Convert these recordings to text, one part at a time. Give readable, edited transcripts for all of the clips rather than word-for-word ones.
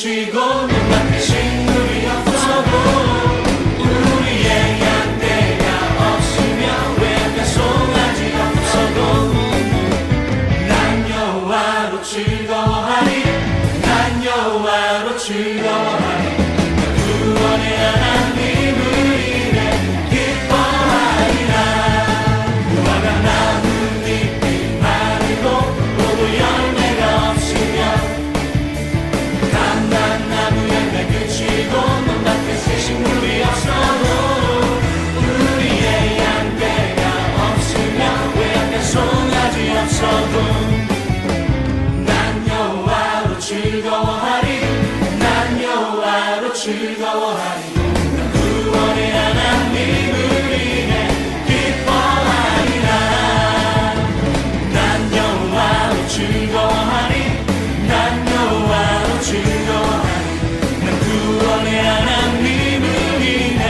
그치고 눈앞에 식물이 없어도 우리의 양떼가 없으며 외양간 송아지 없어도 난 여호와로 즐거워하리 난 여호와로 즐거워하리 구원의 하나님을 인해 기뻐하리라 무화과 나뭇잎이 마르고 포도 열매가 없으며 감람나무 열매 그치고 눈앞에 식물이 없어도 우리의 양떼가 없으며 외양간 송아지 없어도 난 여호와로 즐거워하리 난 여호와로 즐거워하리 구원의 하나님을 인해 기뻐하리라 난 여호와로 즐거워하리 난 여호와로 즐거워하리 난 구원의 하나님을 인해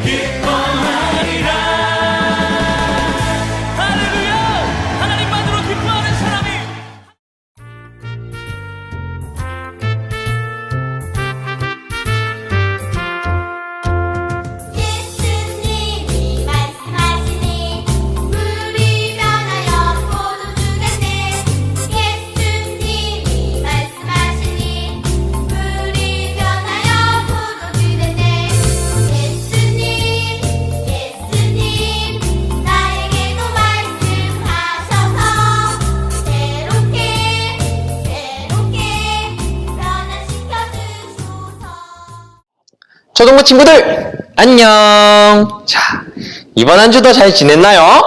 기뻐하리라 할렐루야 하나님만으로 기뻐하는 사람이 예수님이 말씀하시니 물이 변하여 포도주가 돼 예수님이 말씀하시니 물이 변하여 포도주가 돼 예수님 나에게도 말씀하셔서 새롭게 변화시켜 주소서. 초등부 친구들 안녕. 자, 이번 한 주도 잘 지냈나요?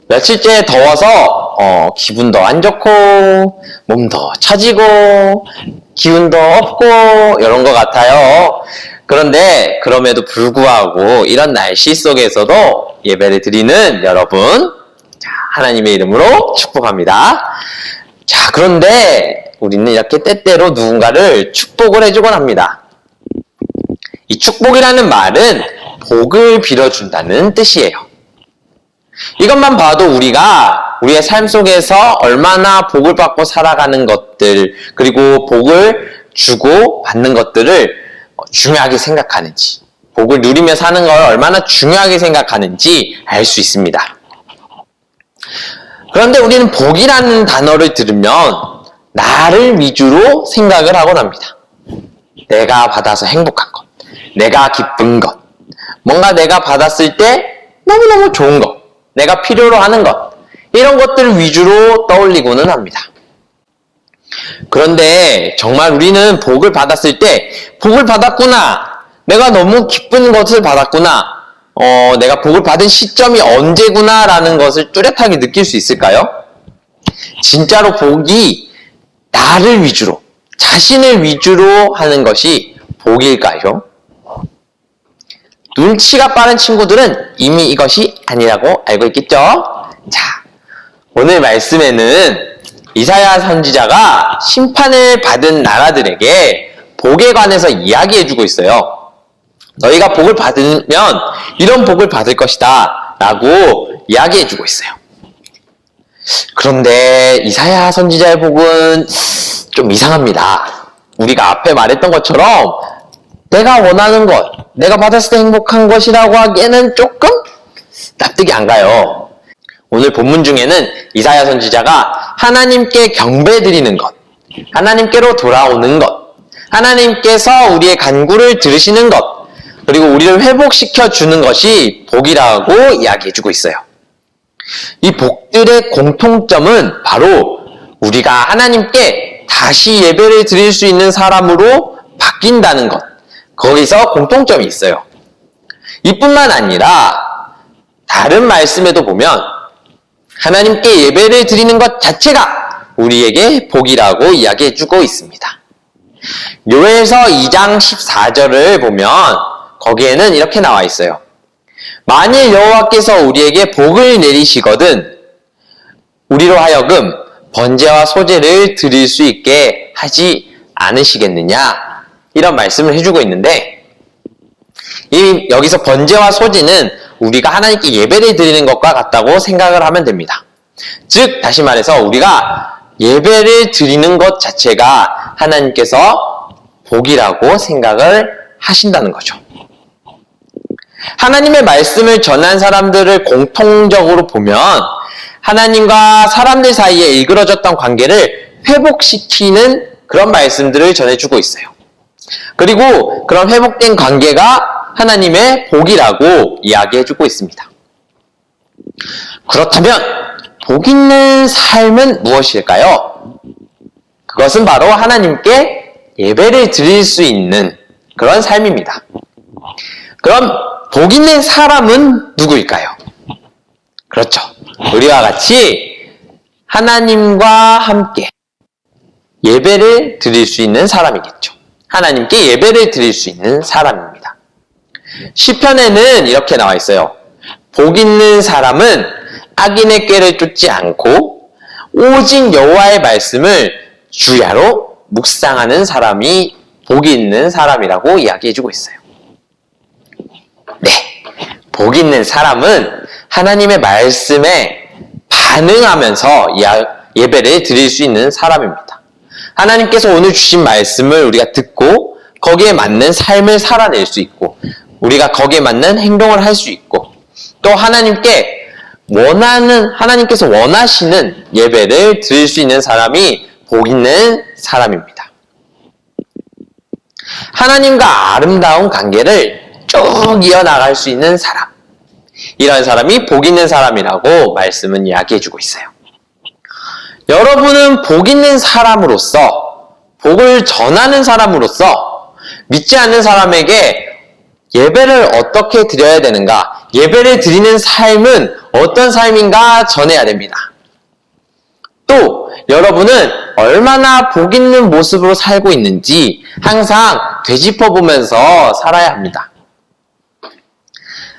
며칠째 더워서 기분도 안 좋고 몸도 처지고 기운도 없고 이런 것 같아요. 그런데 그럼에도 불구하고 이런 날씨 속에서도 예배를 드리는 여러분, 자, 하나님의 이름으로 축복합니다. 자, 그런데 우리는 이렇게 때때로 누군가를 축복을 해주곤 합니다. 이 축복이라는 말은 복을 빌어준다는 뜻이에요. 이것만 봐도 우리가 우리의 삶 속에서 얼마나 복을 받고 살아가는 것들, 그리고 복을 주고 받는 것들을 중요하게 생각하는지, 복을 누리며 사는 걸 얼마나 중요하게 생각하는지 알 수 있습니다. 그런데 우리는 복이라는 단어를 들으면 나를 위주로 생각을 하곤 합니다. 내가 받아서 행복한 것, 내가 기쁜 것, 뭔가 내가 받았을 때 너무너무 좋은 것, 내가 필요로 하는 것, 이런 것들을 위주로 떠올리고는 합니다. 그런데 정말 우리는 복을 받았을 때 복을 받았구나, 내가 너무 기쁜 것을 받았구나, 내가 복을 받은 시점이 언제구나 라는 것을 뚜렷하게 느낄 수 있을까요? 진짜로 복이 나를 위주로, 자신을 위주로 하는 것이 복일까요? 눈치가 빠른 친구들은 이미 이것이 아니라고 알고 있겠죠? 자, 오늘 말씀에는 이사야 선지자가 심판을 받은 나라들에게 복에 관해서 이야기해주고 있어요. 너희가 복을 받으면 이런 복을 받을 것이다 라고 이야기해주고 있어요. 그런데 이사야 선지자의 복은 좀 이상합니다. 우리가 앞에 말했던 것처럼 내가 원하는 것, 내가 받았을 때 행복한 것이라고 하기에는 조금 납득이 안 가요. 오늘 본문 중에는 이사야 선지자가 하나님께 경배드리는 것, 하나님께로 돌아오는 것, 하나님께서 우리의 간구를 들으시는 것, 그리고 우리를 회복시켜 주는 것이 복이라고 이야기해주고 있어요. 이 복들의 공통점은 바로 우리가 하나님께 다시 예배를 드릴 수 있는 사람으로 바뀐다는 것, 거기서 공통점이 있어요. 이뿐만 아니라 다른 말씀에도 보면 하나님께 예배를 드리는 것 자체가 우리에게 복이라고 이야기해주고 있습니다. 요엘서 2장 14절을 보면 거기에는 이렇게 나와 있어요. 만일 여호와께서 우리에게 복을 내리시거든 우리로 하여금 번제와 소제를 드릴 수 있게 하지 않으시겠느냐, 이런 말씀을 해주고 있는데, 여기서 번제와 소제는 우리가 하나님께 예배를 드리는 것과 같다고 생각을 하면 됩니다. 즉 다시 말해서 우리가 예배를 드리는 것 자체가 하나님께서 복이라고 생각을 하신다는 거죠. 하나님의 말씀을 전한 사람들을 공통적으로 보면 하나님과 사람들 사이에 일그러졌던 관계를 회복시키는 그런 말씀들을 전해주고 있어요. 그리고 그런 회복된 관계가 하나님의 복이라고 이야기해주고 있습니다. 그렇다면 복 있는 삶은 무엇일까요? 그것은 바로 하나님께 예배를 드릴 수 있는 그런 삶입니다. 그럼 복 있는 사람은 누구일까요? 그렇죠. 우리와 같이 하나님과 함께 예배를 드릴 수 있는 사람이겠죠. 하나님께 예배를 드릴 수 있는 사람입니다. 시편에는 이렇게 나와 있어요. 복 있는 사람은 악인의 꾀를 쫓지 않고 오직 여호와의 말씀을 주야로 묵상하는 사람이 복이 있는 사람이라고 이야기해주고 있어요. 네, 복 있는 사람은 하나님의 말씀에 반응하면서 예배를 드릴 수 있는 사람입니다. 하나님께서 오늘 주신 말씀을 우리가 듣고 거기에 맞는 삶을 살아낼 수 있고 우리가 거기에 맞는 행동을 할 수 있고 또 하나님께서 원하시는 예배를 드릴 수 있는 사람이 복 있는 사람입니다. 하나님과 아름다운 관계를 쭉 이어나갈 수 있는 사람. 이런 사람이 복 있는 사람이라고 말씀은 이야기해주고 있어요. 여러분은 복 있는 사람으로서, 복을 전하는 사람으로서 믿지 않는 사람에게 예배를 어떻게 드려야 되는가, 예배를 드리는 삶은 어떤 삶인가 전해야 됩니다. 또 여러분은 얼마나 복 있는 모습으로 살고 있는지 항상 되짚어보면서 살아야 합니다.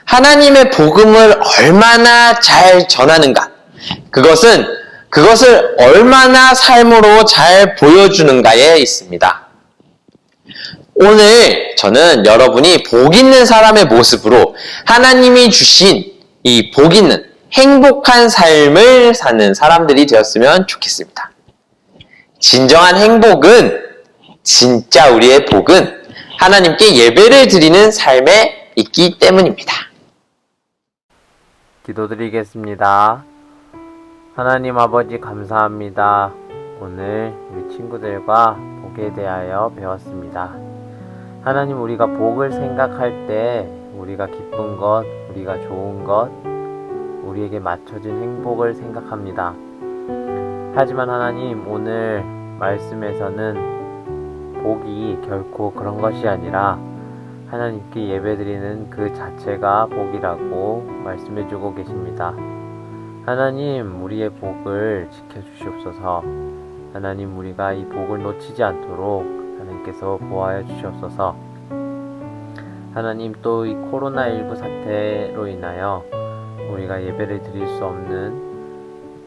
하나님의 복음을 얼마나 잘 전하는가, 그것을 얼마나 삶으로 잘 보여주는가에 있습니다. 오늘 저는 여러분이 복 있는 사람의 모습으로 하나님이 주신 이 복 있는 행복한 삶을 사는 사람들이 되었으면 좋겠습니다. 진정한 행복은, 진짜 우리의 복은 하나님께 예배를 드리는 삶에 있기 때문입니다. 기도드리겠습니다. 하나님 아버지 감사합니다. 오늘 우리 친구들과 복에 대하여 배웠습니다. 하나님, 우리가 복을 생각할 때 우리가 기쁜 것, 우리가 좋은 것, 우리에게 맞춰진 행복을 생각합니다. 하지만 하나님, 오늘 말씀에서는 복이 결코 그런 것이 아니라 하나님께 예배드리는 그 자체가 복이라고 말씀해주고 계십니다. 하나님, 우리의 복을 지켜주시옵소서. 하나님, 우리가 이 복을 놓치지 않도록 하나님께서 보호하여 주시옵소서. 하나님, 또 이 코로나19 사태로 인하여 우리가 예배를 드릴 수 없는,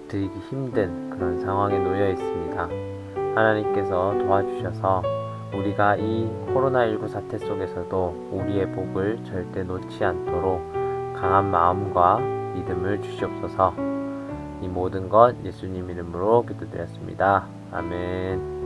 드리기 힘든 그런 상황에 놓여 있습니다. 하나님께서 도와주셔서 우리가 이 코로나19 사태 속에서도 우리의 복을 절대 놓지 않도록 강한 마음과 믿음을 주시옵소서. 이 모든 것 예수님 이름으로 기도드렸습니다. 아멘.